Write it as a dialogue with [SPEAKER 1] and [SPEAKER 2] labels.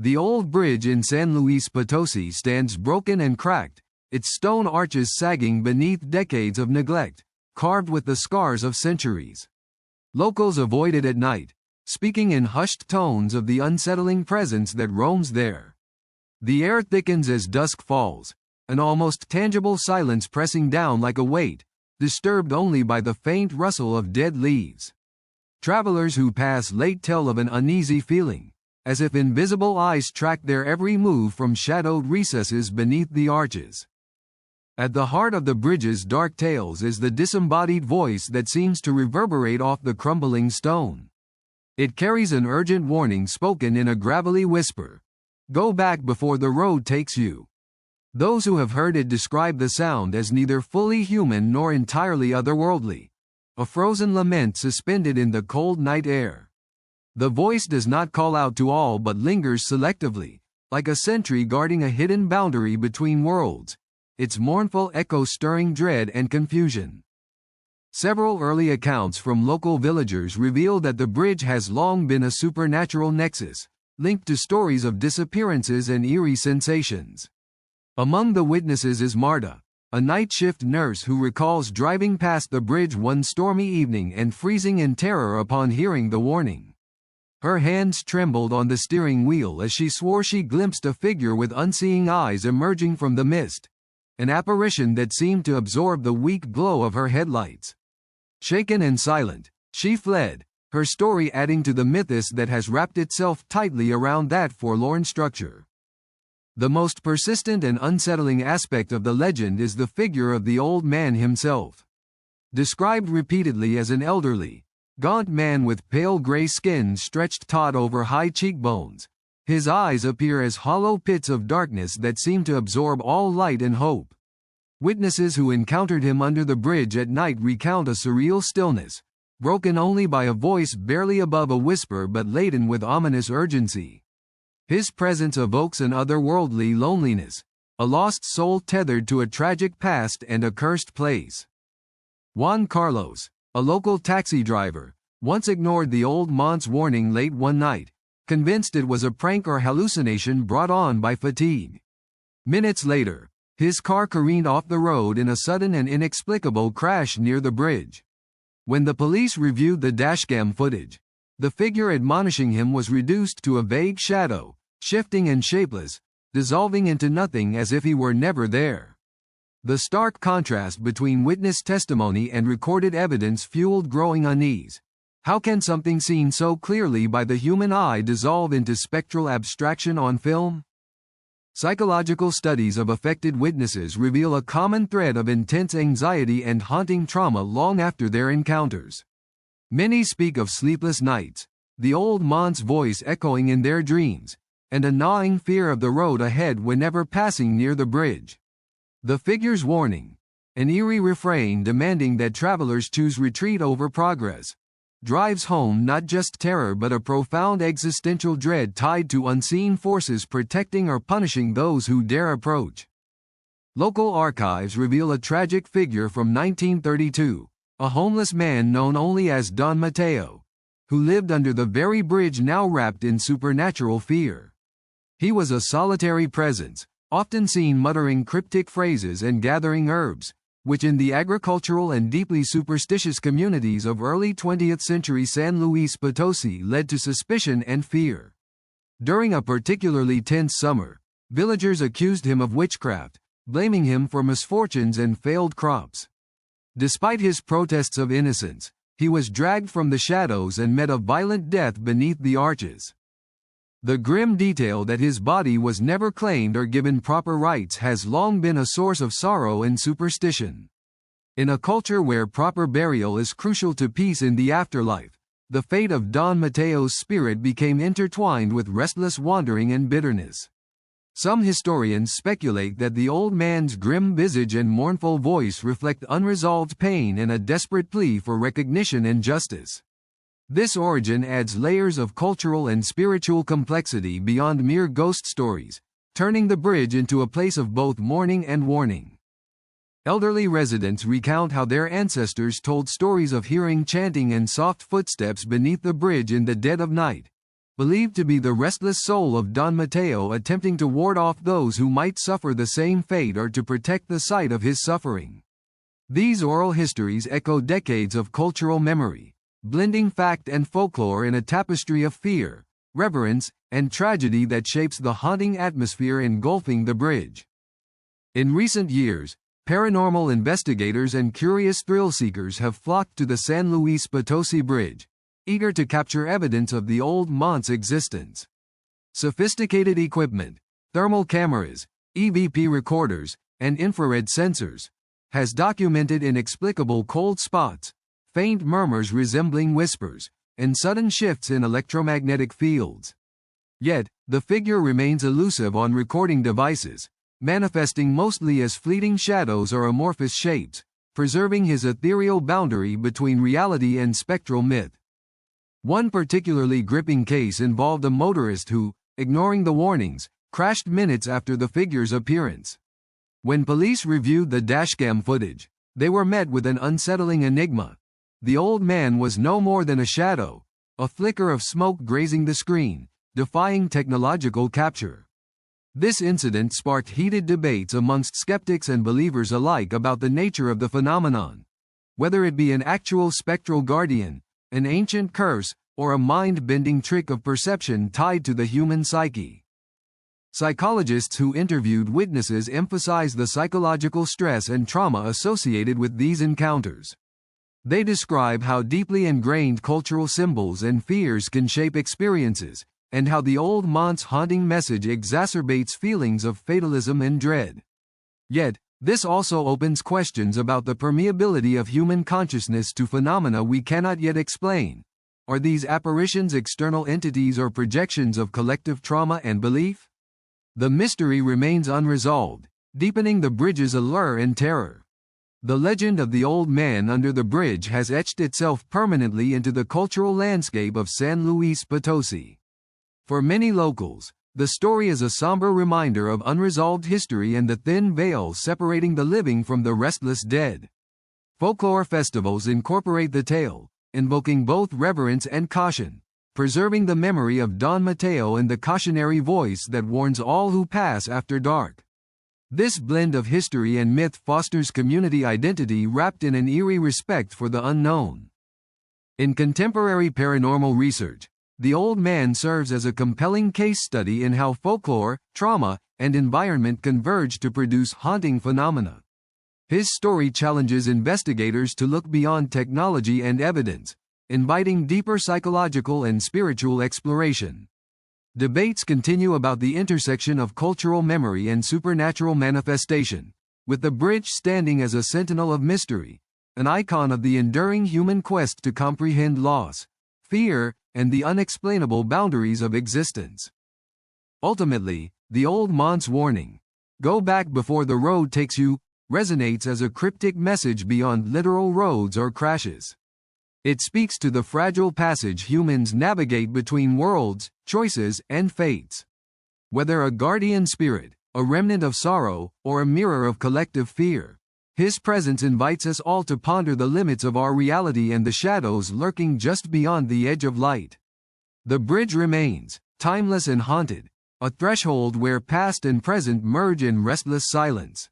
[SPEAKER 1] The old bridge in San Luis Potosí stands broken and cracked, its stone arches sagging beneath decades of neglect, carved with the scars of centuries. Locals avoid it at night, speaking in hushed tones of the unsettling presence that roams there. The air thickens as dusk falls, an almost tangible silence pressing down like a weight, disturbed only by the faint rustle of dead leaves. Travelers who pass late tell of an uneasy feeling, as if invisible eyes track their every move from shadowed recesses beneath the arches. At the heart of the bridge's dark tales is the disembodied voice that seems to reverberate off the crumbling stone. It carries an urgent warning spoken in a gravelly whisper. Go back before the road takes you. Those who have heard it describe the sound as neither fully human nor entirely otherworldly, a frozen lament suspended in the cold night air. The voice does not call out to all but lingers selectively, like a sentry guarding a hidden boundary between worlds, its mournful echo stirring dread and confusion. Several early accounts from local villagers reveal that the bridge has long been a supernatural nexus, linked to stories of disappearances and eerie sensations. Among the witnesses is Marta, a night shift nurse who recalls driving past the bridge one stormy evening and freezing in terror upon hearing the warning. Her hands trembled on the steering wheel as she swore she glimpsed a figure with unseeing eyes emerging from the mist, an apparition that seemed to absorb the weak glow of her headlights. Shaken and silent, she fled, her story adding to the mythos that has wrapped itself tightly around that forlorn structure. The most persistent and unsettling aspect of the legend is the figure of the old man himself. Described repeatedly as an elderly, gaunt man with pale gray skin stretched taut over high cheekbones, his eyes appear as hollow pits of darkness that seem to absorb all light and hope. Witnesses who encountered him under the bridge at night recount a surreal stillness, broken only by a voice barely above a whisper but laden with ominous urgency. His presence evokes an otherworldly loneliness, a lost soul tethered to a tragic past and a cursed place. Juan Carlos, a local taxi driver, once ignored the old man's warning late one night, convinced it was a prank or hallucination brought on by fatigue. Minutes later, his car careened off the road in a sudden and inexplicable crash near the bridge. When the police reviewed the dashcam footage, the figure admonishing him was reduced to a vague shadow, shifting and shapeless, dissolving into nothing as if he were never there. The stark contrast between witness testimony and recorded evidence fueled growing unease. How can something seen so clearly by the human eye dissolve into spectral abstraction on film? Psychological studies of affected witnesses reveal a common thread of intense anxiety and haunting trauma long after their encounters. Many speak of sleepless nights, the old man's voice echoing in their dreams, and a gnawing fear of the road ahead whenever passing near the bridge. The figure's warning, an eerie refrain demanding that travelers choose retreat over progress, drives home not just terror but a profound existential dread tied to unseen forces protecting or punishing those who dare approach. Local archives reveal a tragic figure from 1932, a homeless man known only as Don Mateo, who lived under the very bridge now wrapped in supernatural fear. He was a solitary presence, often seen muttering cryptic phrases and gathering herbs, which in the agricultural and deeply superstitious communities of early 20th century San Luis Potosí led to suspicion and fear. During a particularly tense summer, villagers accused him of witchcraft, blaming him for misfortunes and failed crops. Despite his protests of innocence, he was dragged from the shadows and met a violent death beneath the arches. The grim detail that his body was never claimed or given proper rites has long been a source of sorrow and superstition. In a culture where proper burial is crucial to peace in the afterlife, the fate of Don Mateo's spirit became intertwined with restless wandering and bitterness. Some historians speculate that the old man's grim visage and mournful voice reflect unresolved pain and a desperate plea for recognition and justice. This origin adds layers of cultural and spiritual complexity beyond mere ghost stories, turning the bridge into a place of both mourning and warning. Elderly residents recount how their ancestors told stories of hearing chanting and soft footsteps beneath the bridge in the dead of night, believed to be the restless soul of Don Mateo attempting to ward off those who might suffer the same fate or to protect the site of his suffering. These oral histories echo decades of cultural memory, blending fact and folklore in a tapestry of fear, reverence, and tragedy that shapes the haunting atmosphere engulfing the bridge. In recent years, paranormal investigators and curious thrill-seekers have flocked to the San Luis Potosí Bridge, eager to capture evidence of the old mont's existence. Sophisticated equipment, thermal cameras, EVP recorders, and infrared sensors has documented inexplicable cold spots, faint murmurs resembling whispers, and sudden shifts in electromagnetic fields. Yet, the figure remains elusive on recording devices, manifesting mostly as fleeting shadows or amorphous shapes, preserving his ethereal boundary between reality and spectral myth. One particularly gripping case involved a motorist who, ignoring the warnings, crashed minutes after the figure's appearance. When police reviewed the dashcam footage, they were met with an unsettling enigma. The old man was no more than a shadow, a flicker of smoke grazing the screen, defying technological capture. This incident sparked heated debates amongst skeptics and believers alike about the nature of the phenomenon, whether it be an actual spectral guardian, an ancient curse, or a mind-bending trick of perception tied to the human psyche. Psychologists who interviewed witnesses emphasized the psychological stress and trauma associated with these encounters. They describe how deeply ingrained cultural symbols and fears can shape experiences, and how the old mont's haunting message exacerbates feelings of fatalism and dread. Yet, this also opens questions about the permeability of human consciousness to phenomena we cannot yet explain. Are these apparitions external entities or projections of collective trauma and belief? The mystery remains unresolved, deepening the bridge's allure and terror. The legend of the old man under the bridge has etched itself permanently into the cultural landscape of San Luis Potosí. For many locals, the story is a somber reminder of unresolved history and the thin veil separating the living from the restless dead. Folklore festivals incorporate the tale, invoking both reverence and caution, preserving the memory of Don Mateo and the cautionary voice that warns all who pass after dark. This blend of history and myth fosters community identity wrapped in an eerie respect for the unknown. In contemporary paranormal research, the old man serves as a compelling case study in how folklore, trauma, and environment converge to produce haunting phenomena. His story challenges investigators to look beyond technology and evidence, inviting deeper psychological and spiritual exploration. Debates continue about the intersection of cultural memory and supernatural manifestation, with the bridge standing as a sentinel of mystery, an icon of the enduring human quest to comprehend loss, fear, and the unexplainable boundaries of existence. Ultimately, the old mont's warning, "Go back before the road takes you," resonates as a cryptic message beyond literal roads or crashes. It speaks to the fragile passage humans navigate between worlds, choices, and fates. Whether a guardian spirit, a remnant of sorrow, or a mirror of collective fear, his presence invites us all to ponder the limits of our reality and the shadows lurking just beyond the edge of light. The bridge remains, timeless and haunted, a threshold where past and present merge in restless silence.